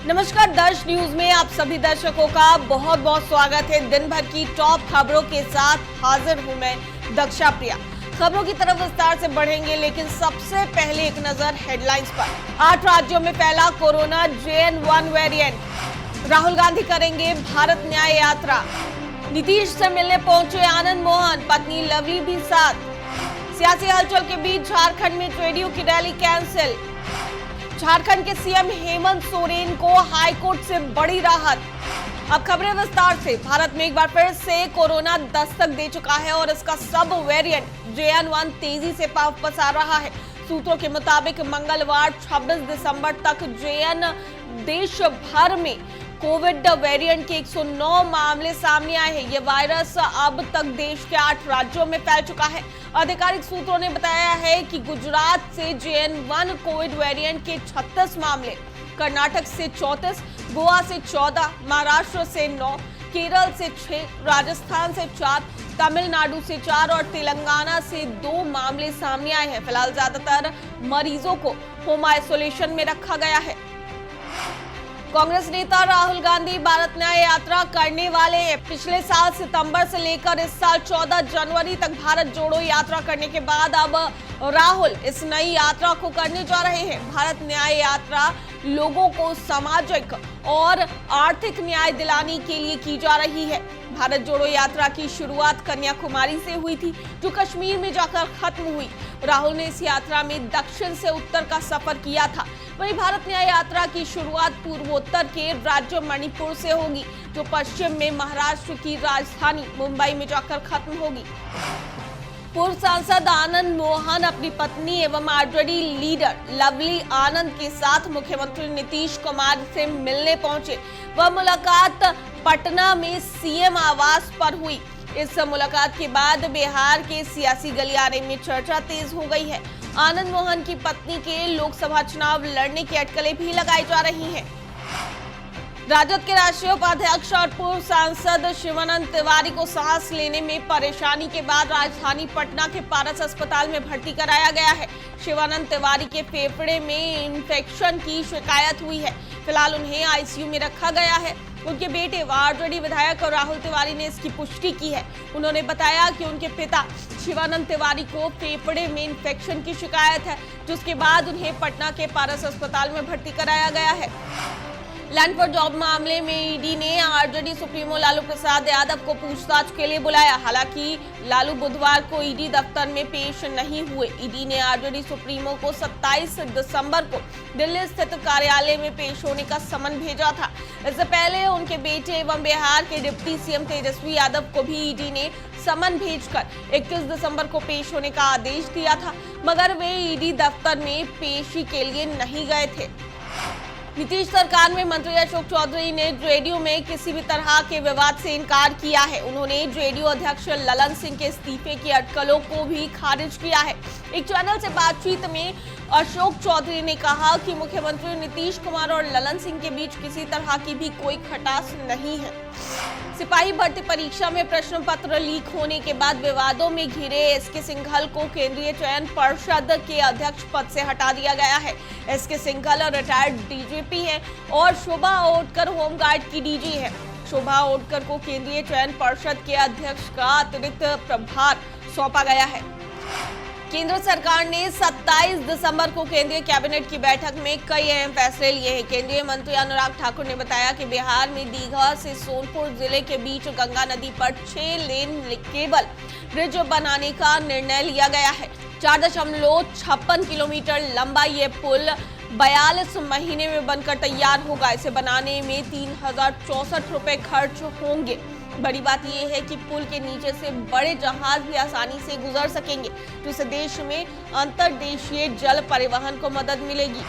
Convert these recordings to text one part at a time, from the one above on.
नमस्कार, दर्श न्यूज में आप सभी दर्शकों का बहुत बहुत स्वागत है। दिन भर की टॉप खबरों के साथ हाजिर हूं मैं दक्षा प्रिया। खबरों की तरफ विस्तार से बढ़ेंगे, लेकिन सबसे पहले एक नजर हेडलाइंस पर। 8 राज्यों में फैला corona JN1 variant. Rahul Gandhi करेंगे भारत न्याय यात्रा। नीतीश से मिलने पहुंचे आनंद मोहन, पत्नी लवली भी साथ। सियासी हलचल के बीच झारखंड में ट्रेडियो की रैली कैंसिल। झारखंड के सीएम हेमंत सोरेन को हाईकोर्ट से बड़ी राहत। अब खबरें विस्तार से। भारत में एक बार फिर से कोरोना दस्तक दे चुका है और इसका सब वेरिएंट JN1 तेजी से पांव पसार रहा है। सूत्रों के मुताबिक मंगलवार 26 दिसंबर तक देश भर में कोविड वेरिएंट के 109 मामले सामने आए हैं। ये वायरस अब तक देश के 8 राज्यों में फैल चुका है। आधिकारिक सूत्रों ने बताया है कि गुजरात से JN1 कोविड वेरिएंट के 36 मामले, कर्नाटक से 34, गोवा से 14, महाराष्ट्र से 9, केरल से 6, राजस्थान से 4, तमिलनाडु से 4 और तेलंगाना से 2 मामले सामने आए हैं। फिलहाल ज्यादातर मरीजों को होम आइसोलेशन में रखा गया है। कांग्रेस नेता राहुल गांधी भारत न्याय यात्रा करने वाले हैं। पिछले साल सितंबर से लेकर इस साल 14 जनवरी तक भारत जोड़ो यात्रा करने के बाद अब राहुल इस नई यात्रा को करने जा रहे हैं। भारत न्याय यात्रा लोगों को सामाजिक और आर्थिक न्याय दिलाने के लिए की जा रही है। भारत जोड़ो यात्रा की शुरुआत कन्याकुमारी से हुई थी, जो कश्मीर में जाकर खत्म हुई। राहुल ने इस यात्रा में दक्षिण से उत्तर का सफर किया था। वहीं भारत न्याय यात्रा की शुरुआत पूर्वोत्तर के राज्य मणिपुर से होगी, जो पश्चिम में महाराष्ट्र की राजधानी मुंबई में जाकर खत्म होगी। पूर्व सांसद आनंद मोहन अपनी पत्नी एवं आरजेडी लीडर लवली आनंद के साथ मुख्यमंत्री नीतीश कुमार से मिलने पहुंचे। वह मुलाकात पटना में सीएम आवास पर हुई। इस मुलाकात के बाद बिहार के सियासी गलियारे में चर्चा तेज हो गई है। आनंद मोहन की पत्नी के लोकसभा चुनाव लड़ने की अटकलें भी लगाई जा रही हैं। राजद के राष्ट्रीय उपाध्यक्ष और पूर्व सांसद शिवानंद तिवारी को सांस लेने में परेशानी के बाद राजधानी पटना के पारस अस्पताल में भर्ती कराया गया है। शिवानंद तिवारी के फेफड़े में इंफेक्शन की शिकायत हुई है। फिलहाल उन्हें आईसीयू में रखा गया है। उनके बेटे व आरजेडी विधायक राहुल तिवारी ने इसकी पुष्टि की है। उन्होंने बताया कि उनके पिता शिवानंद तिवारी को फेफड़े में इंफेक्शन की शिकायत है, जिसके बाद उन्हें पटना के पारस अस्पताल में भर्ती कराया गया है। लैंड फॉर जॉब मामले में ईडी ने आरजेडी सुप्रीमो लालू प्रसाद यादव को पूछताछ के लिए बुलाया। हालांकि लालू बुधवार को ईडी दफ्तर में पेश नहीं हुए। ईडी ने आरजेडी सुप्रीमो को 27 दिसंबर को दिल्ली स्थित कार्यालय में पेश होने का समन भेजा था। इससे पहले उनके बेटे एवं बिहार के डिप्टी सीएम तेजस्वी यादव को भी ईडी ने समन भेजकर 21 दिसंबर को पेश होने का आदेश दिया था, मगर वे ईडी दफ्तर में पेशी के लिए नहीं गए थे। नीतीश सरकार में मंत्री अशोक चौधरी ने जेडीयू में किसी भी तरह के विवाद से इनकार किया है। उन्होंने जेडीयू अध्यक्ष ललन सिंह के इस्तीफे की अटकलों को भी खारिज किया है। एक चैनल से बातचीत में अशोक चौधरी ने कहा कि मुख्यमंत्री नीतीश कुमार और ललन सिंह के बीच किसी तरह की भी कोई खटास नहीं है। सिपाही भर्ती परीक्षा में प्रश्न पत्र लीक होने के बाद विवादों में घिरे एसके सिंघल को केंद्रीय चयन पर्षद के अध्यक्ष पद से हटा दिया गया है। एसके सिंघल रिटायर्ड डीजीपी हैं और शोभा ओटकर होमगार्ड की डीजी है। शोभा ओटकर को केंद्रीय चयन पर्षद के अध्यक्ष का अतिरिक्त प्रभार सौंपा गया है। केंद्र सरकार ने 27 दिसंबर को केंद्रीय कैबिनेट की बैठक में कई अहम फैसले लिए हैं। केंद्रीय मंत्री अनुराग ठाकुर ने बताया कि बिहार में दीघा से सोनपुर जिले के बीच गंगा नदी पर 6 लेन केबल ब्रिज बनाने का निर्णय लिया गया है। 4.56 किलोमीटर लंबा ये पुल 42 महीने में बनकर तैयार होगा। इसे बनाने में 3064 रुपए खर्च होंगे। बड़ी बात यह है कि पुल के नीचे से बड़े जहाज भी आसानी से गुजर सकेंगे, जिससे देश में अंतर्देशीय जल परिवहन को मदद मिलेगी।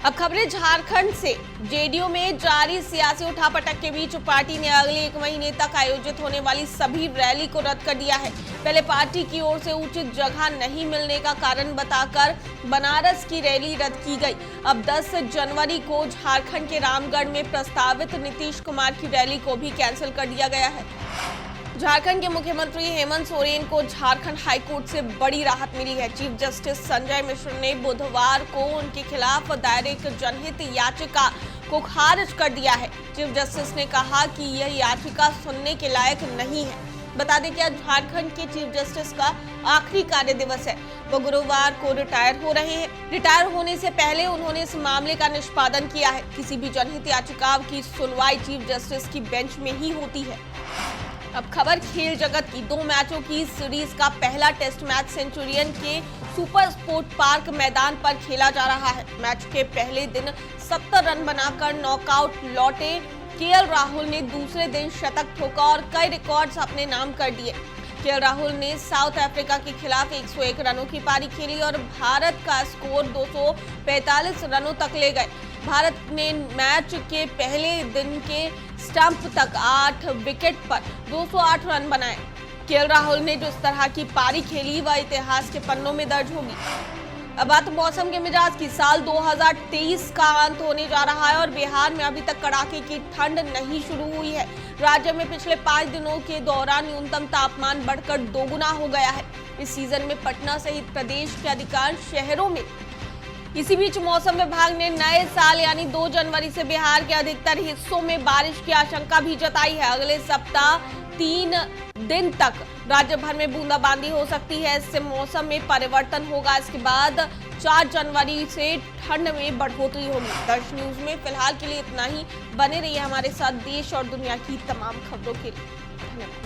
अब खबरें झारखंड से। जेडीयू में जारी सियासी उठापटक के बीच पार्टी ने अगले 1 महीने तक आयोजित होने वाली सभी रैली को रद्द कर दिया है। पहले पार्टी की ओर से उचित जगह नहीं मिलने का कारण बताकर बनारस की रैली रद्द की गई। अब 10 जनवरी को झारखंड के रामगढ़ में प्रस्तावित नीतीश कुमार की रैली को भी कैंसिल कर दिया गया है। झारखंड के मुख्यमंत्री हेमंत सोरेन को झारखंड हाईकोर्ट से बड़ी राहत मिली है। चीफ जस्टिस संजय मिश्र ने बुधवार को उनके खिलाफ दायर एक जनहित याचिका को खारिज कर दिया है। चीफ जस्टिस ने कहा कि यह याचिका सुनने के लायक नहीं है। बता दें कि आज झारखंड के चीफ जस्टिस का आखिरी कार्य दिवस है। वो गुरुवार को रिटायर हो रहे हैं। रिटायर होने से पहले उन्होंने इस मामले का निष्पादन किया है। किसी भी जनहित याचिका की सुनवाई चीफ जस्टिस की बेंच में ही होती है। अब खबर खेल जगत की। 2 मैचों की सीरीज का पहला टेस्ट मैच सेंचुरियन के सुपर स्पोर्ट पार्क मैदान पर खेला जा रहा है। मैच के पहले दिन 70 रन बनाकर नॉकआउट लौटे केएल राहुल ने दूसरे दिन शतक ठोका और कई रिकॉर्ड्स अपने नाम कर दिए। केएल राहुल ने साउथ अफ्रीका के खिलाफ 101 रनों की पारी खेली और भारत का स्कोर 245 रनों तक ले गए। भारत ने मैच के पहले दिन के स्टंप तक 8 विकेट पर 208 रन बनाए। केएल राहुल ने जो इस तरह की पारी खेली वह इतिहास के पन्नों में दर्ज होगी। अब बात मौसम के मिजाज की। साल 2023 का अंत होने जा रहा है और बिहार में अभी तक कड़ाके की ठंड नहीं शुरू हुई है। राज्य में पिछले 5 दिनों के दौरान न्यूनतम तापमान बढ़कर 2 गुना हो गया है। इस सीजन में पटना सहित प्रदेश के अधिकांश शहरों में। इसी बीच मौसम विभाग ने नए साल यानी 2 जनवरी से बिहार के अधिकतर हिस्सों में बारिश की आशंका भी जताई है। अगले सप्ताह 3 दिन तक राज्य भर में बूंदाबांदी हो सकती है। इससे मौसम में परिवर्तन होगा। इसके बाद 4 जनवरी से ठंड में बढ़ोतरी होगी। दर्श न्यूज में फिलहाल के लिए इतना ही। बने रहिए हमारे साथ देश और दुनिया की तमाम खबरों के लिए। धन्यवाद।